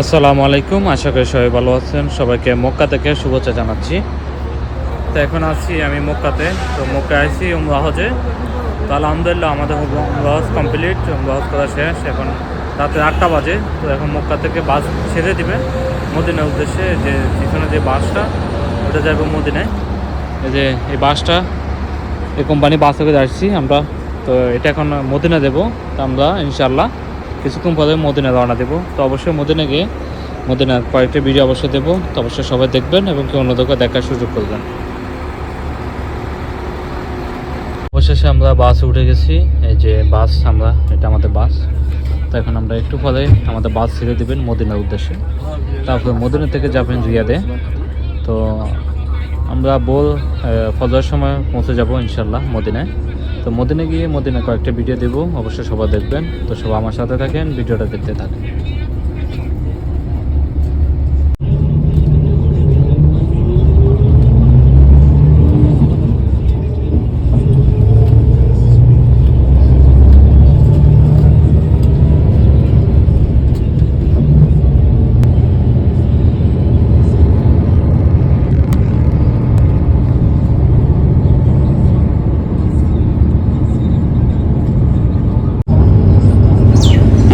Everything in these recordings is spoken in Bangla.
আসসালামু আলাইকুম, আশা করি সবাই ভালো আছেন। সবাইকে মক্কা থেকে শুভেচ্ছা জানাচ্ছি। তো এখন আছি আমি মক্কাতে। তো মক্কায় আছি উমরা হজে। তো আলহামদুলিল্লাহ আমাদের উমরা হজ কমপ্লিট, উমরা হজ করা শেষ। এখন রাতে 8টা বাজে। তো এখন মক্কা থেকে বাস ছেড়ে দিবে মদিনার উদ্দেশ্যে। যে পিছনে যে বাসটা ওটা যাবে মদিনায়। এই যে এই বাসটা, এই কোম্পানি বাস থেকে আসছি আমরা। তো এটা এখন মদিনা দেবো। তো আমরা ইনশাআল্লাহ কিছুক্ষণ পরে মদিনা রওনা দেবো। তো অবশ্যই মদিনা গিয়ে মদিনার কয়েকটা ভিডিও অবশ্যই দেবো। তো অবশ্যই সবাই দেখবেন এবং কেউ অন্যদেরকে দেখার সুযোগ করবেন। অবশেষে আমরা বাসে উঠে গেছি। এই যে বাস, এটা আমাদের বাস। তো এখন আমরা একটু পরে আমাদের বাস ছেড়ে দেবেন মদিনার উদ্দেশ্যে। তারপর মদিনা থেকে যাবেন রিয়াদে। তো আমরা ফজরের সময় পৌঁছে যাব ইনশাল্লাহ মদিনায়। তো মদিনায় গিয়ে মদিনায় কয়েকটা ভিডিও দেবো, অবশ্যই সবাই দেখবেন। তো সবাই আমার সাথে থাকেন, ভিডিওটা দেখতে থাকেন।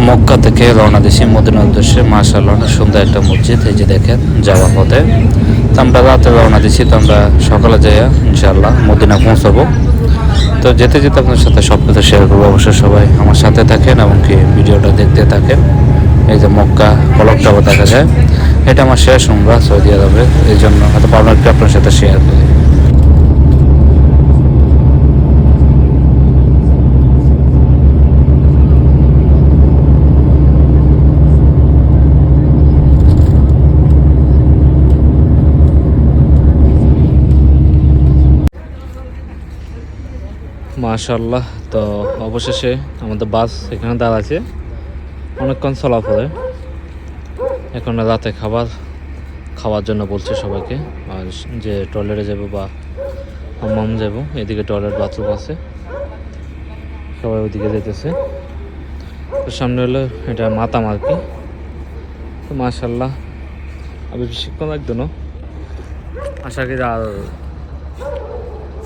মক্কা থেকে রওনা দিয়েছি মদিনার উদ্দেশ্যে। মাশাআল্লাহ অনেক সুন্দর একটা মসজিদ, এই যে দেখেন যাওয়ার পথে। তো আমরা রাতে রওনা দিয়েছি। তো আমরা সকালে যাইয়া ইনশাআল্লাহ মদিনা পৌঁছাবো। তো যেতে যেতে আপনার সাথে সব কিছু শেয়ার করবো। অবশ্যই সবাই আমার সাথে থাকেন এবং কি ভিডিওটা দেখতে থাকেন। এই যে মক্কা কলক টাওয়ার দেখা যায়, এটা আমার শেষ উমরা সৌদি আরবে, এই জন্য হয়তো ভাবলাম একটু আপনার সাথে শেয়ার করি। মাশাআল্লাহ, তো অবশেষে আমাদের বাস এখানে দাঁড়াচ্ছে। অনেকক্ষণ চলাফলে। এখন রাতে খাওয়ার জন্য বলছে সবাইকে। আর যে টয়লেটে যাব বা হাম্মাম যাব, এদিকে টয়লেট বাথরুম আছে, সবাই ওইদিকে যেতেছে। তো সামনে হলো এটা মাতাম আর কি। তো মাশাআল্লাহ আবার বেশিক্ষণ লাগতো না, আশা করি আর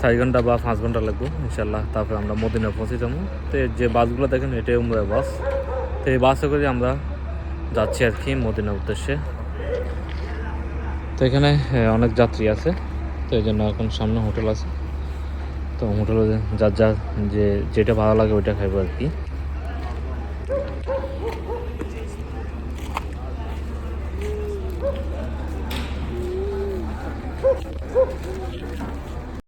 4 ঘন্টা বা 5 ঘন্টা লাগবে ইনশাল্লাহ। তারপরে আমরা মদিনা পৌঁছে যাবো। তো যে বাসগুলো দেখেন এটাই উমরা বাস। তো এই বাসে করে আমরা যাচ্ছি আর কি মদিনার উদ্দেশ্যে। তো এখানে অনেক যাত্রী আছে। তো এই জন্য এখন সামনে হোটেল আছে। তো হোটেলে যার যেটা ভালো লাগে ওইটা খাইবো আর কি।